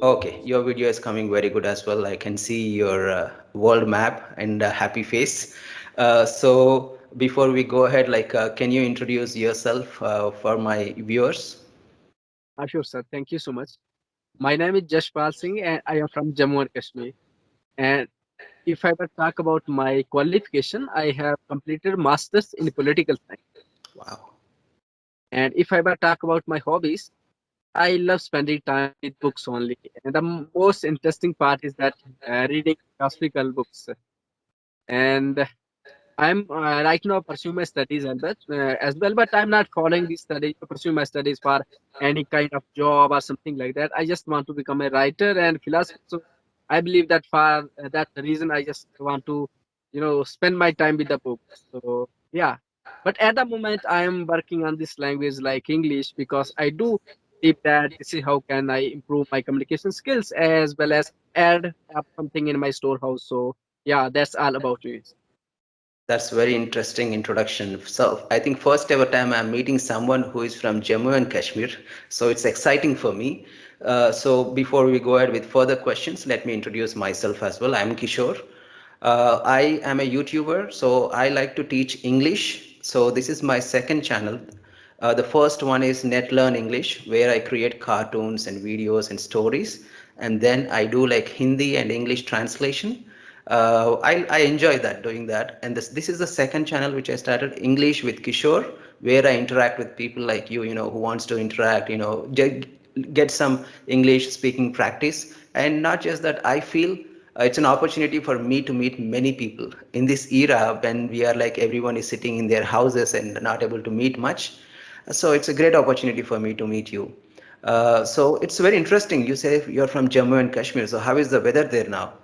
Okay, your video is coming very good as well. I can see your world map and happy face. So before we go ahead, can you introduce yourself for my viewers? Sure, sir. Thank you so much. My name is Yashpal Singh, and I am from Jammu and Kashmir. And if I were to talk about my qualification, I have completed masters in political science. Wow. And if I were to talk about my hobbies, I love spending time with books only. And the most interesting part is that reading philosophical books. And I'm right now pursuing my studies as well, but I'm not following these studies, pursuing my studies for any kind of job or something like that. I just want to become a writer and philosopher. So I believe that for that reason, I just want to, spend my time with the book. So yeah, but at the moment, I am working on this language like English because I do believe that this is how can I improve my communication skills as well as add up something in my storehouse. So yeah, that's all about it. That's very interesting introduction. So I think first ever time I'm meeting someone who is from Jammu and Kashmir. So it's exciting for me. So before we go ahead with further questions, let me introduce myself as well. I'm Kishore. I am a YouTuber, so I like to teach English. So this is my second channel. The first one is Net Learn English, where I create cartoons and videos and stories, and then I do like Hindi and English translation. I enjoy that doing that, and this is the second channel which I started, English with Kishore, where I interact with people like you know, who wants to interact, get some English speaking practice, and not just that. I feel it's an opportunity for me to meet many people in this era when we are like everyone is sitting in their houses and not able to meet much. So it's a great opportunity for me to meet you. So it's very interesting. You say you're from Jammu and Kashmir. So how is the weather there now?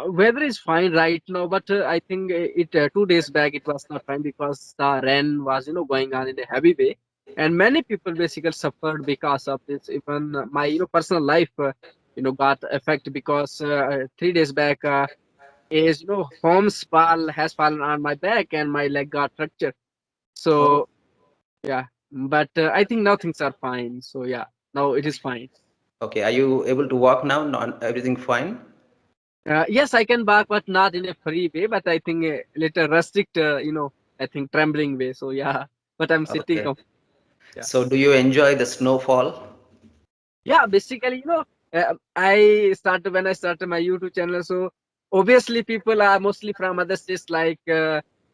Weather is fine right now, but I think it 2 days back it was not fine because the rain was going on in a heavy way, and many people basically suffered because of this. Even my personal life got affected because 3 days back is home's fall has fallen on my back and my leg got fractured. Oh, So yeah, but I think now things are fine. So yeah, now it is fine. okay. Are you able to walk now? Not everything fine? Yes, I can bark, but not in a free way. But I think a little restrict, I think trembling way. So yeah, but I'm sitting. Okay. Yeah, So do you enjoy the snowfall? yeah. Basically, I started when I started my YouTube channel. So obviously, people are mostly from other states like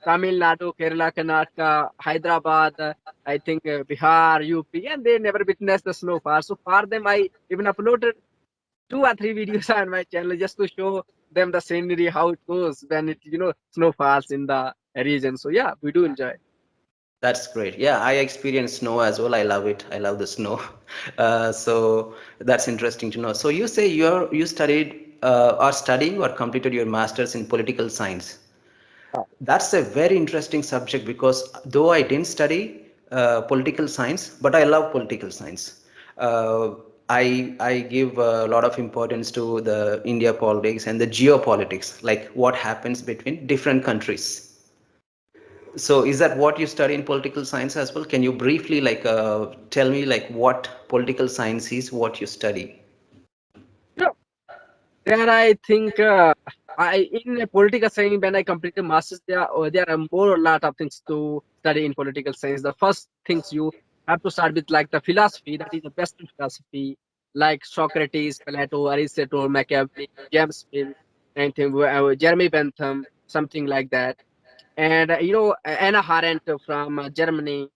Tamil Nadu, Kerala, Karnataka, Hyderabad. I think Bihar, UP, and they never witnessed the snowfall. So for them, I even uploaded 2 or 3 videos on my channel just to show them the scenery how it goes when it snow falls in the region. So yeah, we do enjoy. That's great. Yeah, I experience snow as well. I love it. I love the snow. So that's interesting to know. So you say you studied or studying or completed your master's in political science. That's a very interesting subject because though I didn't study political science, but I love political science. Uh, I give a lot of importance to the India politics and the geopolitics, like what happens between different countries. So is that what you study in political science as well? Can you briefly tell me like what political science is, what you study? Yeah, there I think I in a political science when I completed masters there are more a lot of things to study in political science. The first things you have to start with like the philosophy that is the best philosophy like Socrates, Plato, Aristotle, Machiavelli, James Mill, anything Jeremy Bentham, something like that. And Anna Arendt from Germany.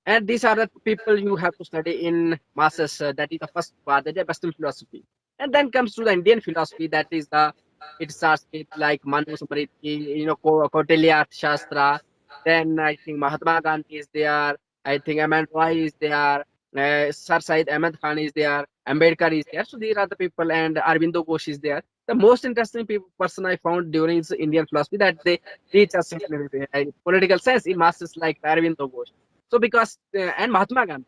And these are the people you have to study in masters. That is the first part, that is Western philosophy. And then comes to the Indian philosophy. That is it starts with like Manu Smriti, Kautilya Shastra. Then I think Mahatma Gandhi is there. I think Aman Roy is there. Sir Syed Ahmed Khan is there. Ambedkar is there. So these are the people, and Arvindo Ghosh is there. The most interesting person I found during his Indian philosophy that they teach us in political science in masters like Arvindo Ghosh. So because and Mahatma Gandhi.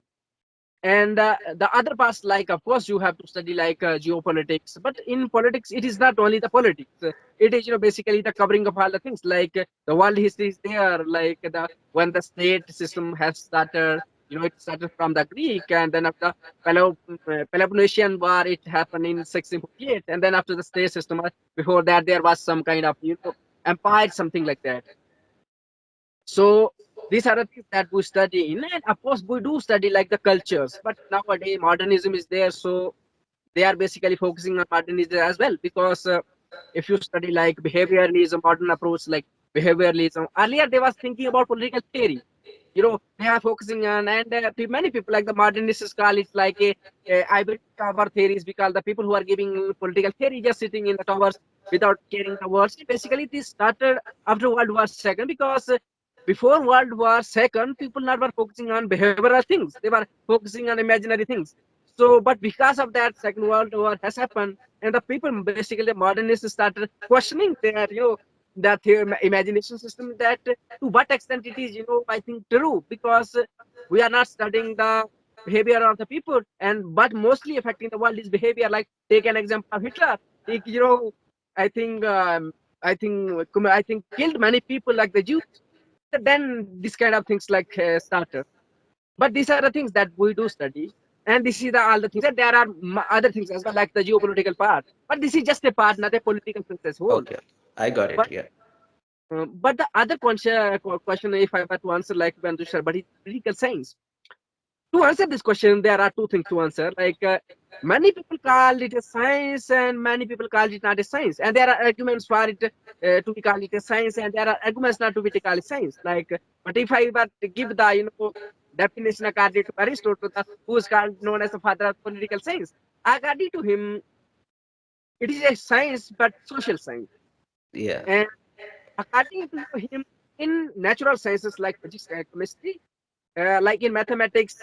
And the other parts, like of course, you have to study like geopolitics. But in politics, it is not only the politics. It is basically the covering of all the things. Like the world history is there. Like the when the state system has started. It started from the Greek, and then after Peloponnesian War, it happened in 1648, and then after the state system, before that there was some kind of empire, something like that. So these are the things that we study in, and of course we do study like the cultures. But nowadays modernism is there, so they are basically focusing on modernism as well, because if you study like behavioralism, modern approach like behavioralism, earlier they was thinking about political theory. They are focusing on, and many people like the modernists call it like a hybrid tower theories, because the people who are giving political theory just sitting in the towers without caring the words. Basically this started after World War II, because before World War II, people not were focusing on behavioral things, they were focusing on imaginary things. So but because of that, Second World War has happened, and the people, basically the modernists, started questioning their that their imagination system, that to what extent it is, I think true, because we are not studying the behavior of the people, and but mostly affecting the world is behavior. Like take an example of Hitler. He, I think I think killed many people like the Jews. Then this kind of things like started. But these are the things that we do study, and this is all the things. And there are other things as well, like the geopolitical part. But this is just a part, not a political thing as whole. Okay, I got it. But Yeah. but the other question, if I were to answer like Bandushar, but it's political science. To answer this question, there are two things to answer. Like many people call it a science, and many people call it not a science. And there are arguments for it to be called it a science, and there are arguments not to be called it science. Like, but if I were to give the definition according to Aristotle, who is called known as the father of political science, according to him, it is a science, but social science. Yeah. And according to him, in natural sciences like physics and chemistry, like in mathematics,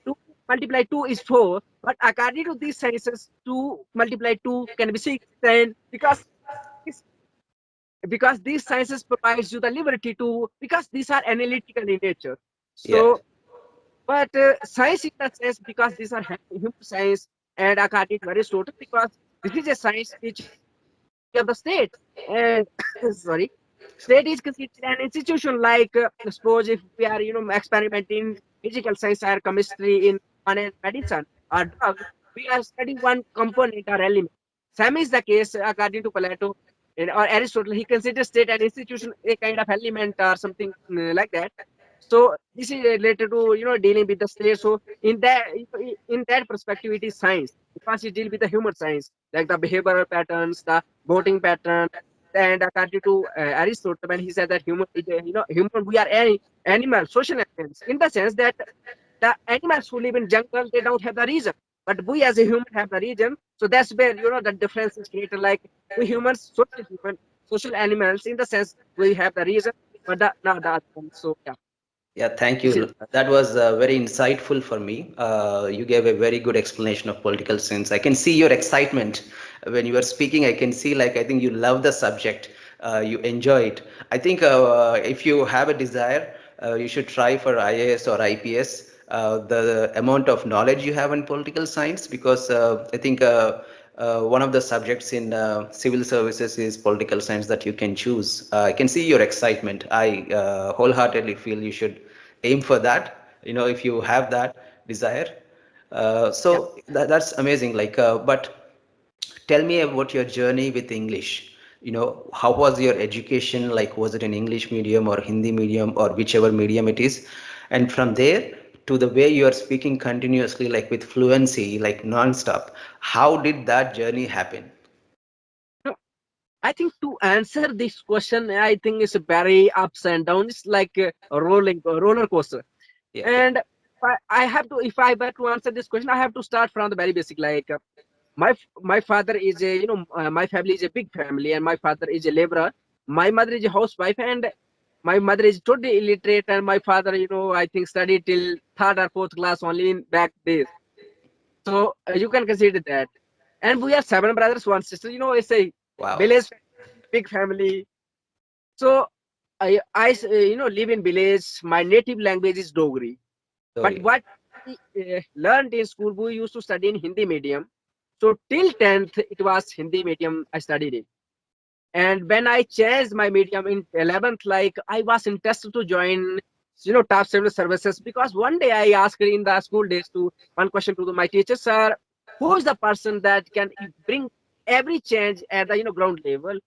2 multiply 2 is 4. But according to these sciences, 2 multiply 2 can be 6. And this, because these sciences provides you the liberty to, because these are analytical in nature. Yeah. So, but science in that sense, because these are human science, and according to Aristotle, because this is a science which is the authority of the state. And sorry, state is considered an institution. Like suppose if we are experimenting physical science or chemistry in one medicine or drug, we are studying one component or element. Same is the case according to Plato or Aristotle. He considers state an institution, a kind of element or something like that. So this is related to dealing with the state. So in that perspective, it is science, because it deals with the human science, like the behavioral patterns, the voting pattern. And according to Aristotle, when he said that human, human, we are any animal, social animals, in the sense that the animals who live in jungle, they don't have the reason, but we as a human have the reason. So that's where the difference is created. Like we humans, social animals, in the sense we have the reason, but not the other one. So yeah, Yeah, thank this is. you. That was very insightful for me. You gave a very good explanation of political science. I can see your excitement when you are speaking. I can see, like, I think you love the subject. You enjoy it. I think if you have a desire, you should try for IAS or IPS. The amount of knowledge you have in political science, because I think one of the subjects in civil services is political science that you can choose. I can see your excitement. I wholeheartedly feel you should aim for that. If you have that desire. Yeah. So that's amazing. Like, but tell me about your journey with English. How was your education? Like, was it an English medium or Hindi medium or whichever medium it is? And from there to the way you are speaking continuously, like with fluency, like non-stop, how did that journey happen? No, I think to answer this question, I think it's a very ups and downs. It's like a roller coaster. Yeah, yeah. And I have to, if I were to answer this question, I have to start from the very basic. Like my father is a my family is a big family, and my father is a laborer. My mother is a housewife, and my mother is totally illiterate, and my father, I think studied till third or fourth class only in back days. So you can consider that. And we are seven brothers, one sister. It's a Wow. village, big family. So I live in village. My native language is Dogri. But Sorry. what we learned in school, we used to study in Hindi medium. So till 10th, it was Hindi medium I studied in. And when I changed my medium in 11th, like I was interested to join top civil services. Because one day I asked in the school days to one question to my teacher, sir, who is the person that can bring every change at the ground level,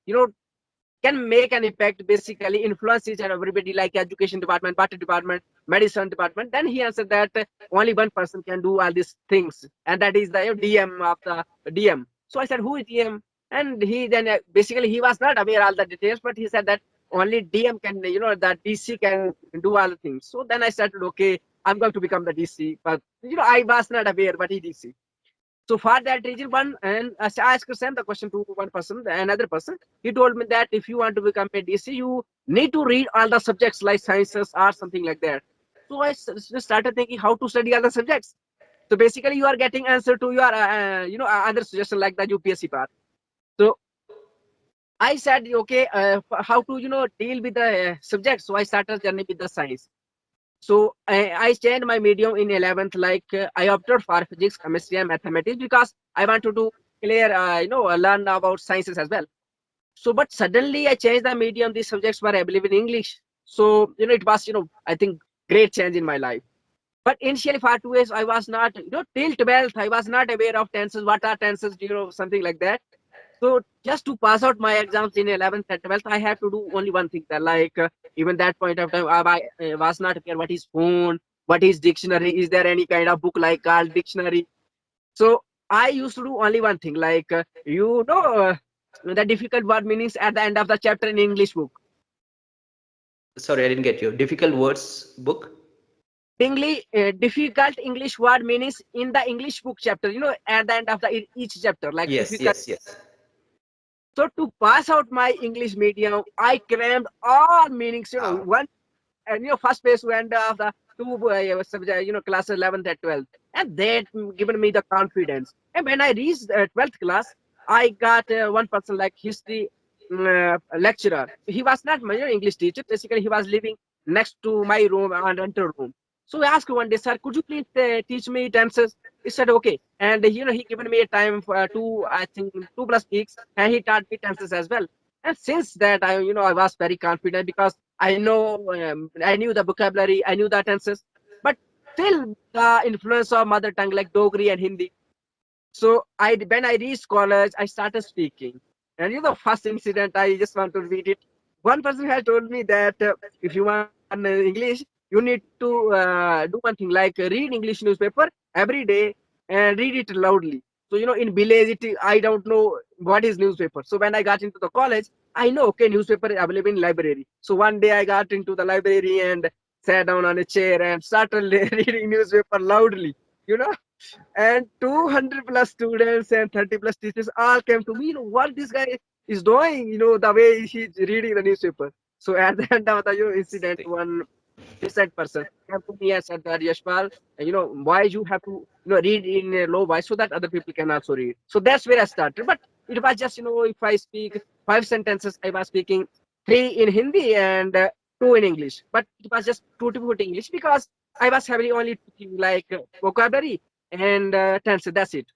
can make an impact, basically influence each and everybody, like education department, party department, medicine department. Then he answered that only one person can do all these things, and that is the DM of the DM. So I said, who is DM? And he then basically he was not aware all the details, but he said that only DM can, that DC can do all the things. So then I started, okay, I'm going to become the DC, but I was not aware, but he DC. So for that reason, one and I asked send the question to one person, another person. He told me that if you want to become a DC, you need to read all the subjects like sciences or something like that. So I just started thinking how to study all the subjects. So basically, you are getting answer to your other suggestion like the UPSC part. So I said, okay, how to deal with the subjects. So I started journey with the science. So I changed my medium in 11th. Like I opted for physics, chemistry, and mathematics because I wanted to clear, learn about sciences as well. So, but suddenly I changed the medium. These subjects were available in English. So, it was, I think great change in my life. But initially for 2 years, I was not, till 12th, I was not aware of tenses. What are tenses? Something like that. So just to pass out my exams in 11th and 12th, I have to do only one thing. That like even that point of time, I was not aware what is phone, what is dictionary. Is there any kind of book like called dictionary? So I used to do only one thing, like the difficult word meanings at the end of the chapter in English book. Sorry, I didn't get you. Difficult words book? Difficult English word meanings in the English book chapter. At the end of the each chapter, like Yes, difficult. yes, yes. So to pass out my English medium, I crammed all meanings. Wow. One and first place went of the two subject, class 11th and 12th, and that given me the confidence. And when I reached 12th class, I got one person like history lecturer. He was not my English teacher. Basically, he was living next to my room and enter room. So I asked one day, sir, could you please teach me tenses? He said okay, and he given me a time for two, I think 2+ weeks, and he taught me tenses as well. And since that, I was very confident because I knew the vocabulary, I knew the tenses, but still the influence of mother tongue like Dogri and Hindi. So when I reached college, I started speaking. And first incident, I just want to read it. One person had told me that if you want English, you need to do one thing like read English newspaper every day and read it loudly. So in village, I don't know what is newspaper. So when I got into the college, I know okay, newspaper is available in library. So one day I got into the library and sat down on a chair and started reading newspaper loudly. You know and 200 plus students and 30 plus teachers all came to me. What this guy is doing, the way he's reading the newspaper. So at the end of the incident, one decent person came to me and said that Yashpal, why you have to read in a low voice so that other people can also read. So that's where I started. But it was just if I speak 5 sentences, I was speaking three in Hindi and two in English. But it was just two to put English because I was having only two things like vocabulary and tense. That's it.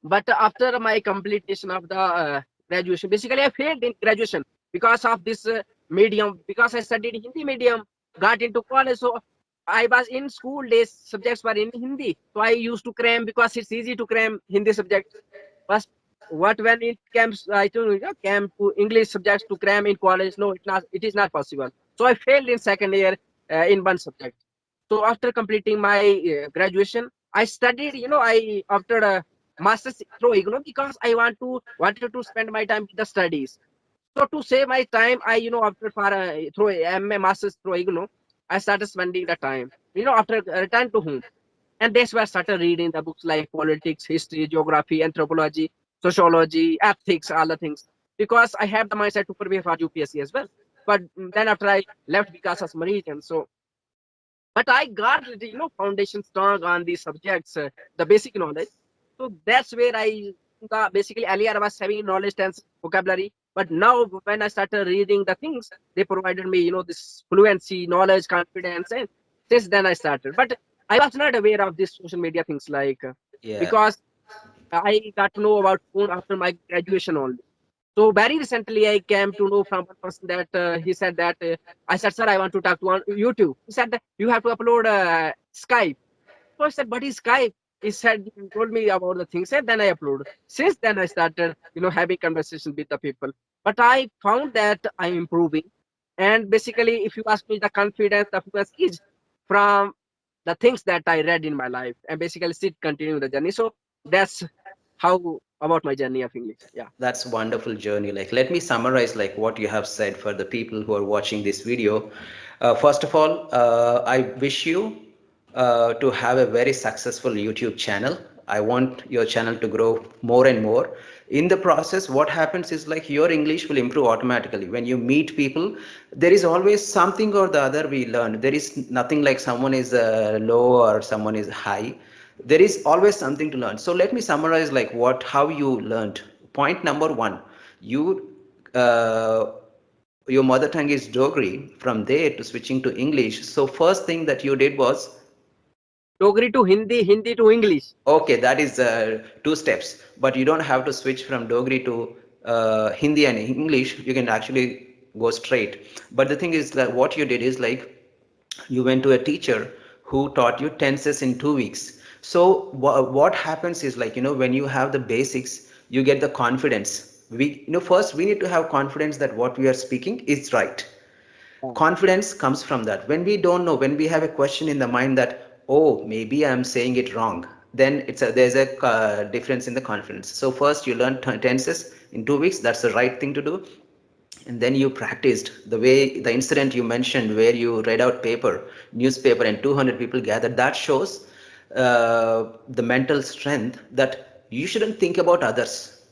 But after my completion of the graduation, basically I failed in graduation because of this medium. Because I studied Hindi medium, got into college, so I was in school days. Subjects were in Hindi, so I used to cram because it's easy to cram Hindi subject. But what when it comes, I told came to English subjects to cram in college. No, it not. It is not possible. So I failed in second year in one subject. So after completing my graduation, I studied. I after a master's through IGNO because I wanted to spend my time with the studies. So to save my time, I after for through MA masters through IGNO, I started spending the time. After return to home, and that's where I started reading the books like politics, history, geography, anthropology, sociology, ethics, all the things. Because I have the mindset to prepare for UPSC as well. But then after I left because of some reason, so but I got the foundation strong on these subjects, the basic knowledge. So that's where I basically earlier I was having knowledge and vocabulary, but now when I started reading the things, they provided me this fluency, knowledge, confidence, and since then I started. But I was not aware of these social media things like Yeah. because I got to know about phone after my graduation only. So very recently, I came to know from one person that he said that I said, "Sir, I want to talk to on YouTube." He said that you have to upload Skype. So I said, "What is Skype?" He said, he told me about the things, and then I upload. Since then, I started, having conversations with the people. But I found that I'm improving. And basically, if you ask me, the confidence, the focus is from the things that I read in my life, and basically still continue the journey. So that's how about my journey of English. Yeah. That's wonderful journey. Like, let me summarize like what you have said for the people who are watching this video. First of all, I wish you to have a very successful YouTube channel. I want your channel to grow more and more. In the process, what happens is like your English will improve automatically. When you meet people, there is always something or the other we learn. There is nothing like someone is low or someone is high. There is always something to learn. So let me summarize like what how you learned. Point number one, you uh, your mother tongue is Dogri. From there to switching to English, so first thing that you did was, Dogri to Hindi, Hindi to English. okay, that is two steps, but you don't have to switch from Dogri to Hindi and English. You can actually go straight. But the thing is that what you did is like you went to a teacher who taught you tenses in 2 weeks. So what happens is like, when you have the basics, you get the confidence. First we need to have confidence that what we are speaking is right. Yeah. Confidence comes from that. When we don't know, when we have a question in the mind that, oh, maybe I'm saying it wrong, then there's a difference in the confidence. So first you learn tenses in 2 weeks. That's the right thing to do. And then you practiced the way the incident you mentioned where you read out newspaper, and 200 people gathered. That shows the mental strength that you shouldn't think about others.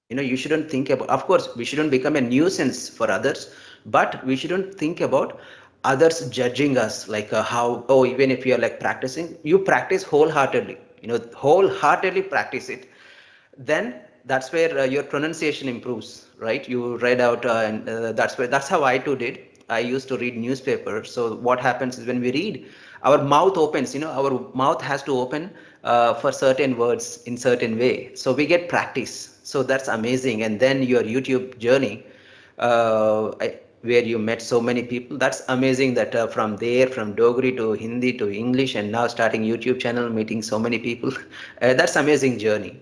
You shouldn't think about, of course we shouldn't become a nuisance for others, but we shouldn't think about others judging us, like how, oh, even if you are like practicing, you practice wholeheartedly, wholeheartedly practice it. Then that's where your pronunciation improves, right? You read out and that's how I too did. I used to read newspaper. So what happens is when we read, our mouth opens, our mouth has to open for certain words in certain way, so we get practice. So that's amazing. And then your YouTube journey, where you met so many people, that's amazing. That from there, from Dogri to Hindi to English, and now starting YouTube channel, meeting so many people. That's amazing journey.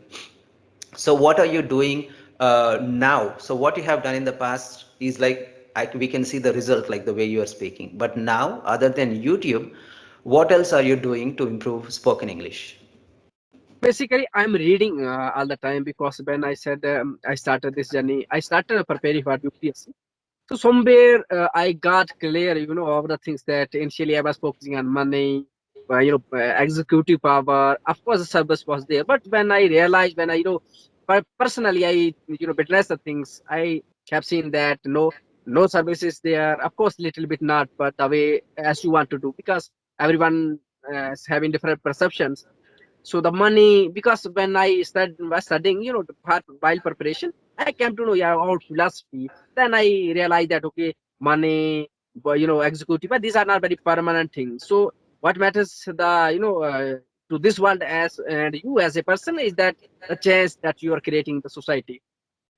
So what are you doing now? So what you have done in the past is like, we can see the result, like the way you are speaking. But now, other than YouTube, what else are you doing to improve spoken English? Basically, I'm reading all the time because when I said I started this journey, I started preparing for UPSC. So somewhere I got clear, of the things that initially I was focusing on money, executive power. Of course, the service was there, but when I realized, when I, personally, I, witnessed the things, I have seen that no service is there. Of course, little bit not, but the way as you want to do, because everyone is having different perceptions. So the money, because when I was studying, the part while preparation, I came to know, yeah, about philosophy. Then I realized that, okay, money, executive, but these are not very permanent things. So what matters, to this world as and you as a person, is that the change that you are creating in the society.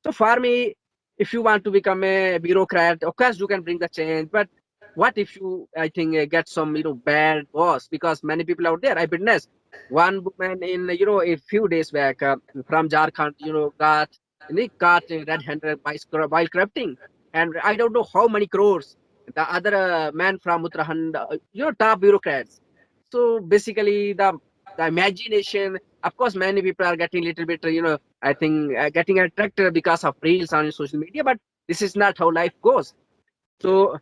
So for me, if you want to become a bureaucrat, of course you can bring the change. But what if you, I think, get some, bad boss? Because many people out there, I witnessed one woman in, a few days back from Jharkhand, got red-handed while crafting, and I don't know how many crores. The other man from Uttarakhand, top bureaucrats. So basically, the imagination. Of course, many people are getting a little bit, I think getting attracted because of reels on social media, but this is not how life goes. So,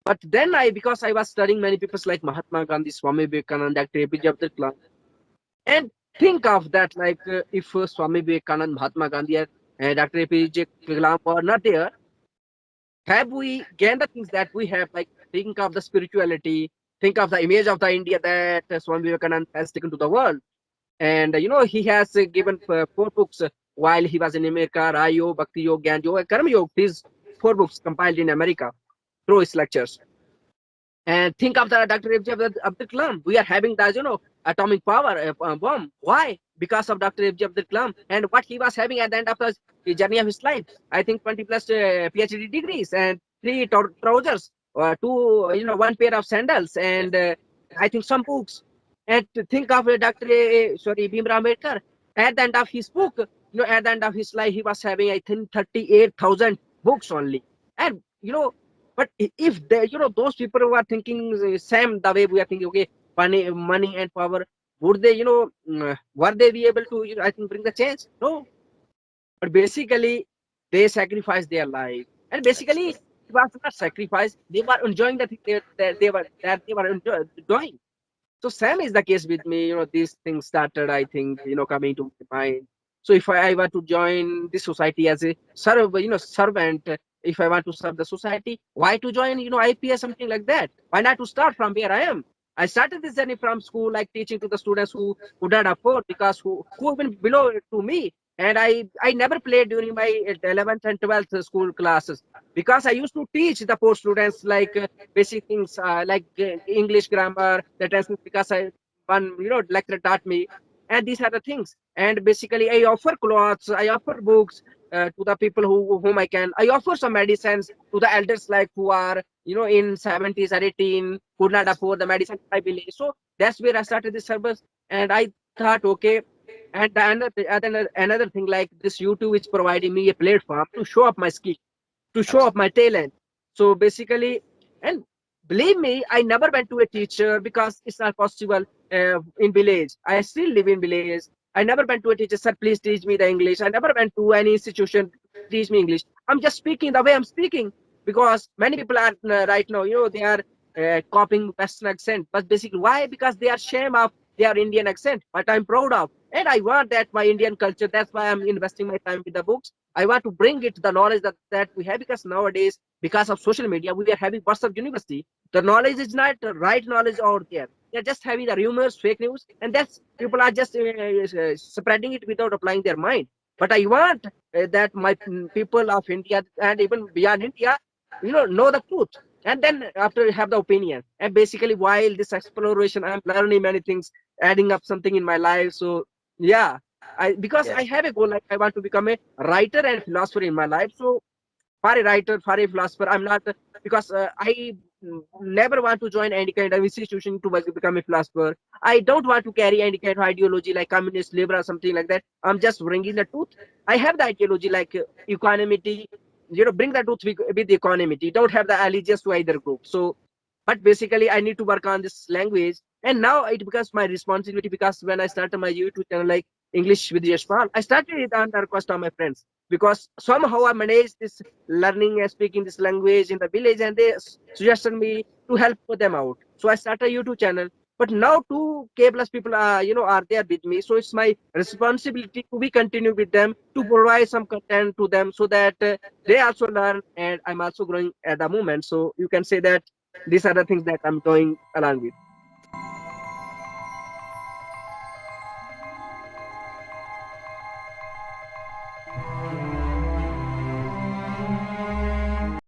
but then because I was studying many people like Mahatma Gandhi, Swami Vivekananda, Dr. APJ Abdul Kalam, and think of that, like if Swami Vivekananda, Mahatma Gandhi, and Dr. APJ Kalam were not there, have we gained the things that we have? Like think of the spirituality, think of the image of the India that Swami Vivekananda has taken to the world. And he has given 4 books while he was in America: Rayo, Bhakti Yoga, Gyan Yoga, Karma Yoga. These 4 books compiled in America through his lectures. And think of the Dr. APJ Abdul Kalam. We are having that, atomic power bomb. Why? because of Dr. APJ Abdul Kalam and what he was having at the end of the journey of his life. I think 20 plus PhD degrees and three trousers, two, one pair of sandals, and I think some books. And to think of Dr. Sorry, Bhimrao Ambedkar, at the end of his book, at the end of his life, he was having, I think, 38,000 books only. And, but if they, those people who are thinking same the way we are thinking, okay, money and power, would they, were they be able to, I think, bring the change? No. But basically, they sacrificed their life. And basically, Actually, it was not sacrifice. They were enjoying the thing that they were doing. So same is the case with me. These things started, I think, coming to my mind. So if I were to join this society as a servant, if I want to serve the society, why to join, IPS, something like that? Why not to start from where I am? I started this journey from school, like teaching to the students who could not afford, because who even below to me. And I never played during my 11th and 12th school classes, because I used to teach the poor students like basic things like English grammar, the tenses, because one lecturer taught me, and these are the things. And basically, I offer clothes, I offer books to the people whom I can. I offer some medicines to the elders, like who are in 70s or 18, could not afford the medicine I believe. So that's where I started this service, and I thought, okay. And another thing, like this YouTube is providing me a platform to show up my skill, to show up my talent. So basically, and believe me, I never went to a teacher because it's not possible in village. I still live in village. I never went to a teacher, sir, please teach me the English. I never went to any institution to teach me English. I'm just speaking the way I'm speaking, because many people are right now, they are copying Western accent. But basically, why? Because they are shame of their Indian accent, but I'm proud of. And I want that my Indian culture. That's why I'm investing my time with the books. I want to bring it the knowledge that we have, because nowadays, because of social media, we are having WhatsApp University. The knowledge is not the right knowledge out there. They're just having the rumors, fake news, and that's people are just spreading it without applying their mind. But I want that my people of India and even beyond India, know the truth, and then after have the opinion. And basically, while this exploration, I'm learning many things, adding up something in my life. So yeah, because I yes, have a goal, like I want to become a writer and philosopher in my life. So for a writer, for a philosopher, I'm not, because I never want to join any kind of institution to become a philosopher. I don't want to carry any kind of ideology like communist, liberal, something like that. I'm just bringing the truth. I have the ideology like equanimity. Bring the truth with equanimity. Don't have the allegiance to either group. So, but basically, I need to work on this language, and now it becomes my responsibility, because when I started my YouTube channel like English with Yashpal, I started it on the request of my friends, because somehow I managed this learning and speaking this language in the village, and they suggested me to help them out. So I started a YouTube channel. But now 2K plus people are there with me. So it's my responsibility to be continue with them, to provide some content to them, so that they also learn, and I'm also growing at the moment. So you can say that these are the things that I'm doing along with.